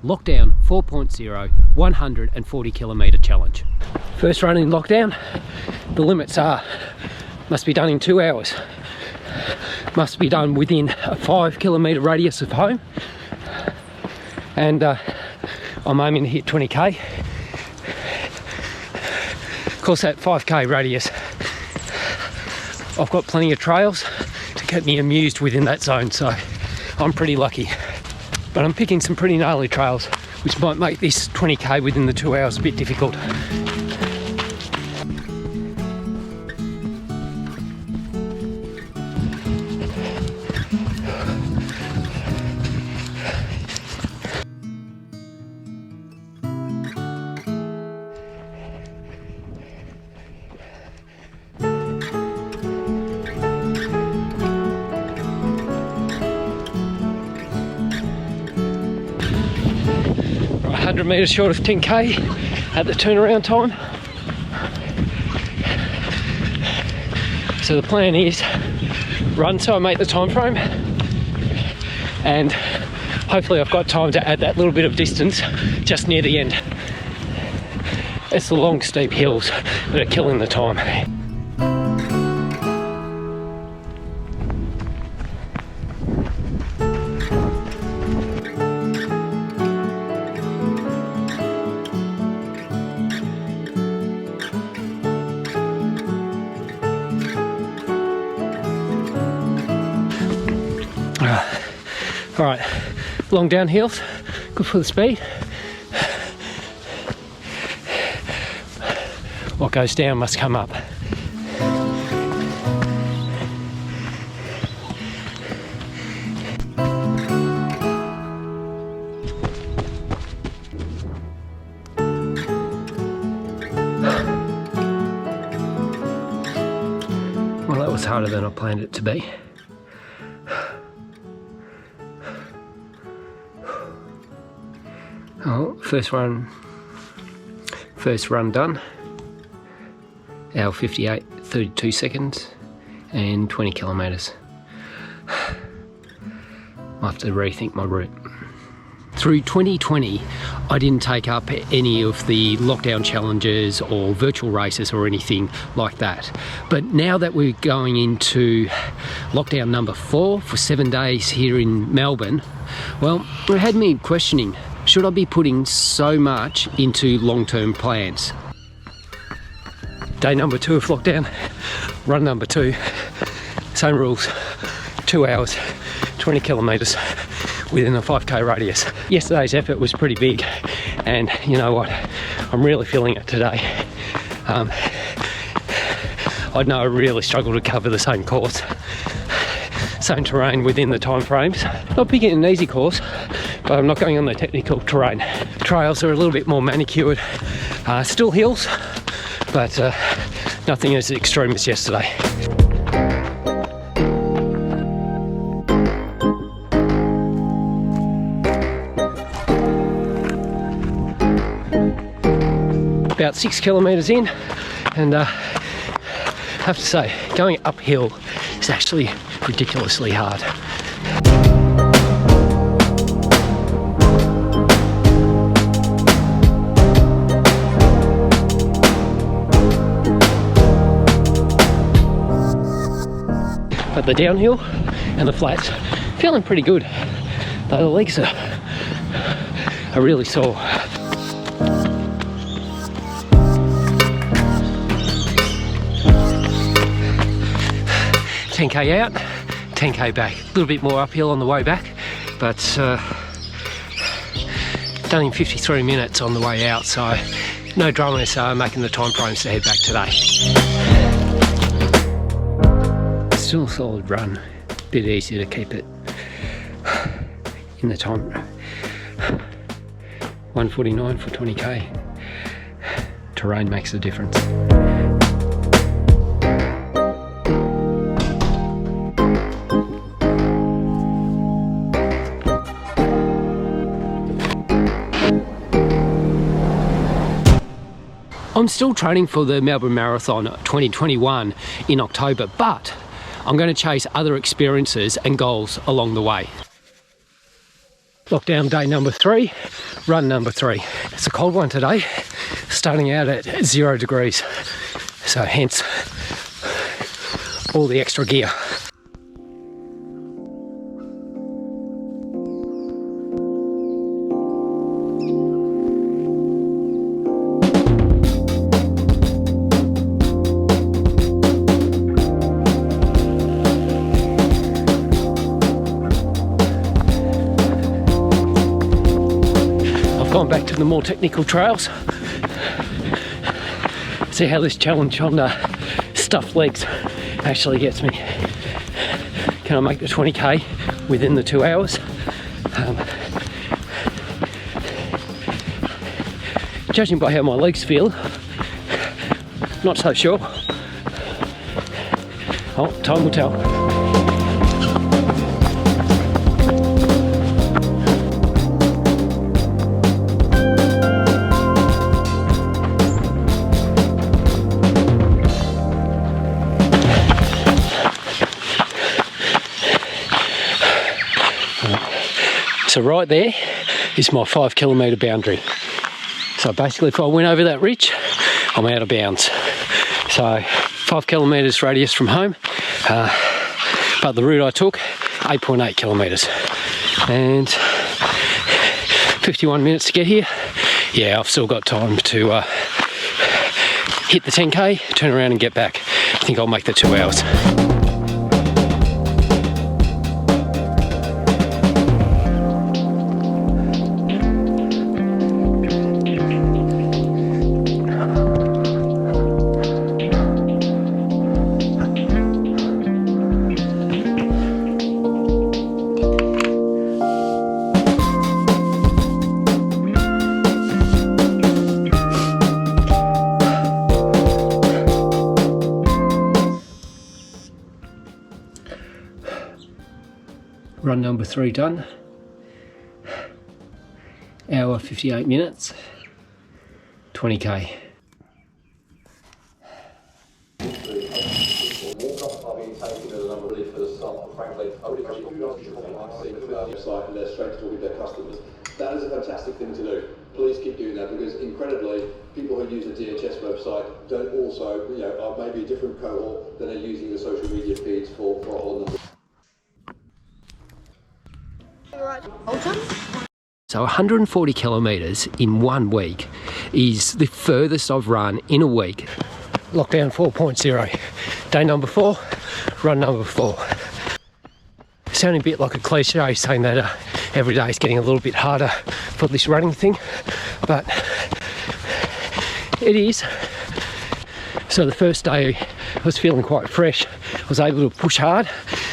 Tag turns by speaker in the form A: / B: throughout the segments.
A: Lockdown 4.0 140 kilometre challenge. First run in lockdown, the limits are must be done in 2 hours, must be done within a 5 kilometre radius of home, and I'm aiming to hit 20k. Of course, that 5k radius, I've got plenty of trails to keep me amused within that zone, so I'm pretty lucky. But I'm picking some pretty gnarly trails, which might make this 20k within the 2 hours a bit difficult. Right, 100 metres short of 10k at the turnaround time. So the plan is run so I make the time frame, and hopefully I've got time to add that little bit of distance just near the end. It's the long steep hills that are killing the time. All right, long downhills, good for the speed. What goes down must come up. Well, that was harder than I planned it to be. Oh, first run done. Hour 58, 32 seconds and 20 kilometres. I'll have to rethink my route. Through 2020, I didn't take up any of the lockdown challenges or virtual races or anything like that. But now that we're going into lockdown number 4 for 7 days here in Melbourne, well, it had me questioning, should I be putting so much into long-term plans? Day number 2 of lockdown, run number 2, same rules, 2 hours, 20 kilometres within a 5k radius. Yesterday's effort was pretty big, and you know what, I'm really feeling it today. I know I really struggle to cover the same course, same terrain within the time frames. Not picking an easy course, but I'm not going on the technical terrain. Trails are a little bit more manicured, still hills, but nothing as extreme as yesterday. About 6 kilometres in, and I have to say, going uphill is actually ridiculously hard. But the downhill and the flats, feeling pretty good, though the legs are really sore. 10k out, 10k back. A little bit more uphill on the way back, but done in 53 minutes on the way out, so no dramas making the time frames to head back today. Still a solid run, a bit easier to keep it in the time. 149 for 20k. Terrain makes a difference. I'm still training for the Melbourne Marathon 2021 in October, but I'm going to chase other experiences and goals along the way. Lockdown day number 3, run number 3. It's a cold one today, starting out at 0 degrees. So hence all the extra gear. Gone back to the more technical trails. See how this challenge on stuffed legs actually gets me. Can I make the 20k within the 2 hours? Judging by how my legs feel, not so sure. Oh, time will tell. So right there is my 5 kilometre boundary. So basically if I went over that ridge, I'm out of bounds. So 5 kilometres radius from home, but the route I took, 8.8 kilometres. And 51 minutes to get here. Yeah, I've still got time to hit the 10k, turn around and get back. I think I'll make the 2 hours. Run number 3 done. Hour 58 minutes. 20k.
B: That is a fantastic thing to do. Please keep doing that, because incredibly, people who use the DHS website don't also, are maybe a different cohort than are using the social media feeds for a whole number.
A: So 140 kilometres in 1 week is the furthest I've run in a week. Lockdown 4.0. Day number 4, run number 4. Sounding a bit like a cliche saying that every day is getting a little bit harder for this running thing, but it is. So the first day I was feeling quite fresh. I was able to push hard,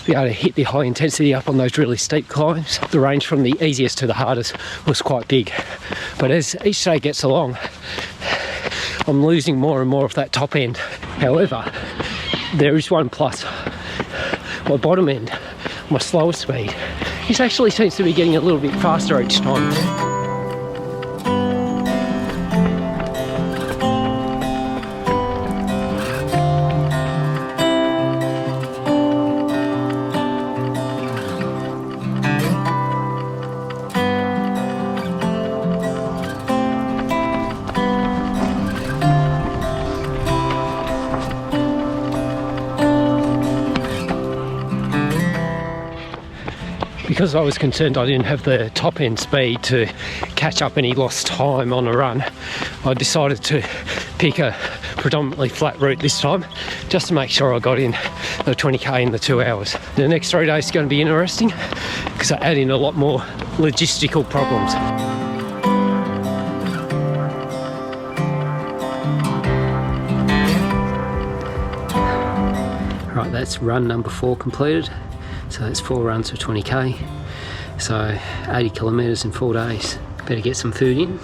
A: be able to hit the high intensity up on those really steep climbs. The range from the easiest to the hardest was quite big. But as each day gets along, I'm losing more and more of that top end. However, there is one plus. My bottom end, my slower speed, this actually seems to be getting a little bit faster each time. Because I was concerned I didn't have the top end speed to catch up any lost time on a run, I decided to pick a predominantly flat route this time, just to make sure I got in the 20k in the 2 hours. The next 3 days is going to be interesting because I add in a lot more logistical problems. Right, that's run number 4 completed. So that's 4 runs for 20k. So 80 kilometres in 4 days. Better get some food in.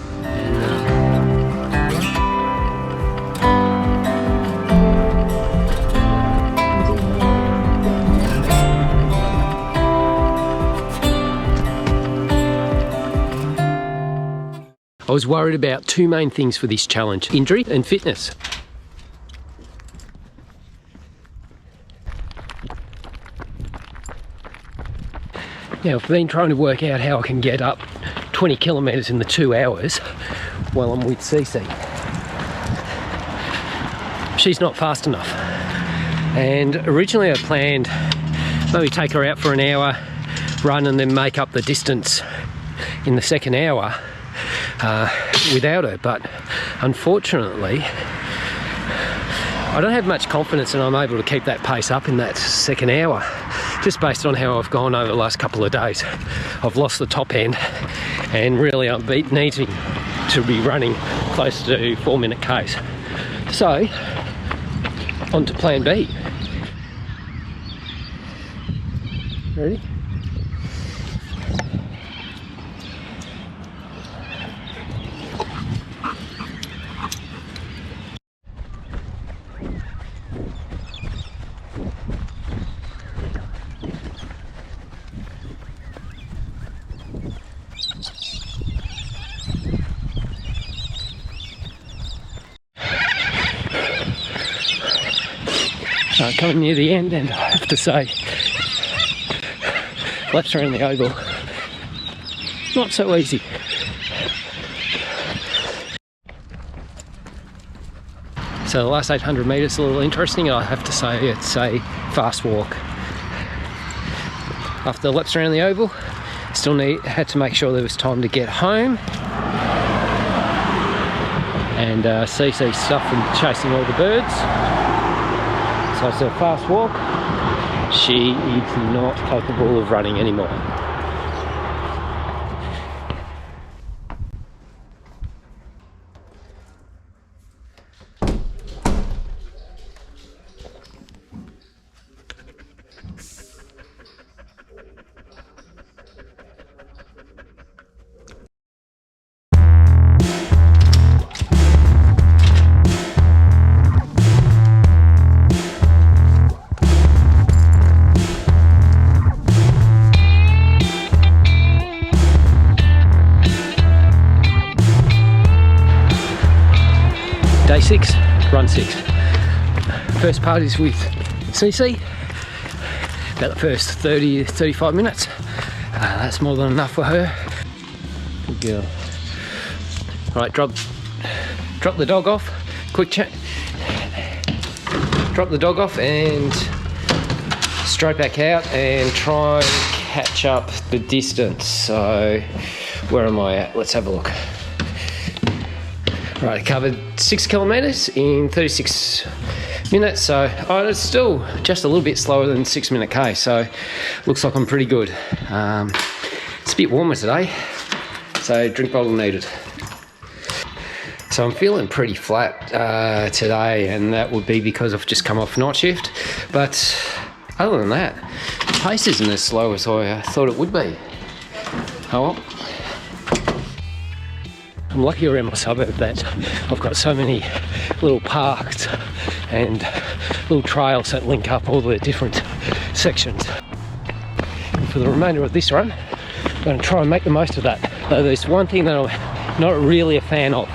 A: I was worried about 2 main things for this challenge: injury and fitness. Now I've been trying to work out how I can get up 20 kilometres in the 2 hours while I'm with Cece. She's not fast enough. And originally I planned maybe take her out for an hour, run, and then make up the distance in the second hour without her. But unfortunately, I don't have much confidence that I'm able to keep that pace up in that second hour, just based on how I've gone over the last couple of days. I've lost the top end, and really I'm needing to be running close to 4-minute Ks. So, on to plan B. Ready? Coming near the end, and I have to say, laps around the oval, not so easy. So the last 800 metres a little interesting. I have to say it's a fast walk. After the laps around the oval, still had to make sure there was time to get home. And CC stuff from chasing all the birds. So it's a fast walk. She is not capable of running anymore. Day 6, run 6. First part is with CC, about the first 30 to 35 minutes. That's more than enough for her. Good girl. Right, drop the dog off, quick chat. Drop the dog off and straight back out and try and catch up the distance. So, where am I at? Let's have a look. Right, I covered 6 kilometres in 36 minutes, so it's still just a little bit slower than 6-minute K, so looks like I'm pretty good. It's a bit warmer today, so drink bottle needed. So I'm feeling pretty flat today, and that would be because I've just come off night shift, but other than that, the pace isn't as slow as I thought it would be. Oh well. I'm lucky around my suburb that I've got so many little parks and little trails that link up all the different sections. And for the remainder of this run, I'm going to try and make the most of that. Though there's one thing that I'm not really a fan of,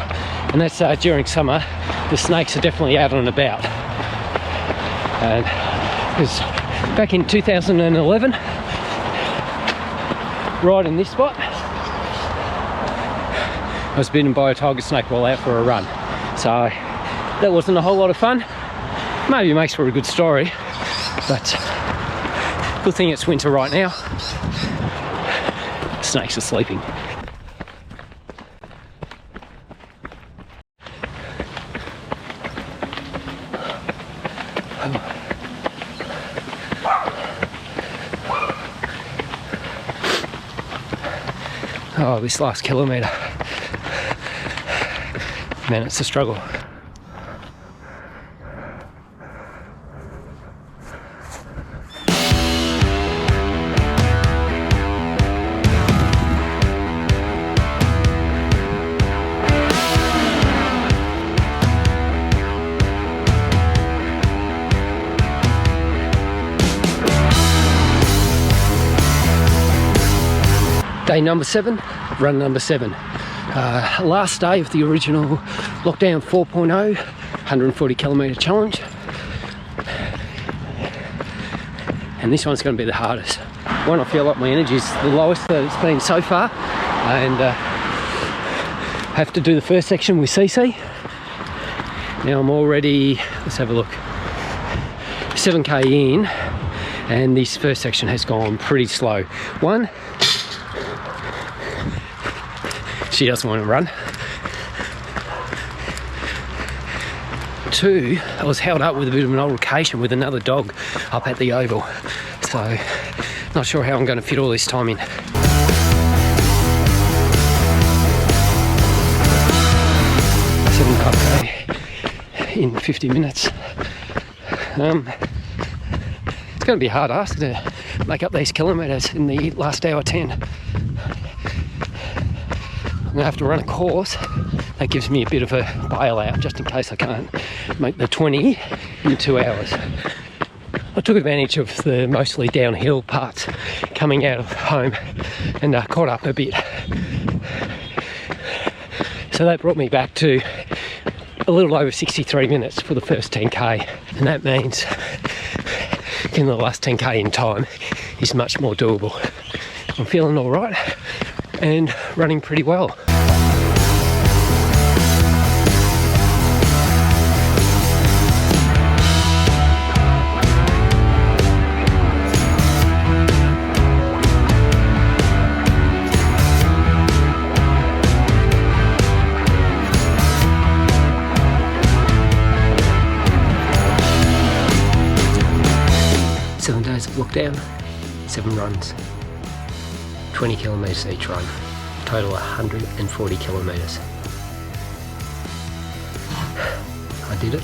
A: and that's during summer, the snakes are definitely out and about. And because back in 2011, right in this spot, I was bitten by a tiger snake while out for a run. So that wasn't a whole lot of fun. Maybe it makes for a good story, but good thing it's winter right now. Snakes are sleeping. Oh, this last kilometre. Man, it's a struggle. Day number 7, run number 7. Last day of the original lockdown 4.0, 140 kilometre challenge. And this one's going to be the hardest. one, I feel like my energy is the lowest that it's been so far, and have to do the first section with CC. Now I'm already, let's have a look, 7k in, and this first section has gone pretty slow. One, she doesn't want to run. Two, I was held up with a bit of an altercation with another dog up at the oval, so not sure how I'm going to fit all this time in. 7.5k in 50 minutes. It's going to be a hard ask to make up these kilometres in the last hour 10. I'm going to have to run a course that gives me a bit of a bailout just in case I can't make the 20 in 2 hours. I took advantage of the mostly downhill parts coming out of home and caught up a bit. So that brought me back to a little over 63 minutes for the first 10k, and that means getting the last 10k in time is much more doable. I'm feeling all right and running pretty well. Of lockdown, 7 runs, 20 kilometres each run, total 140 kilometres. I did it.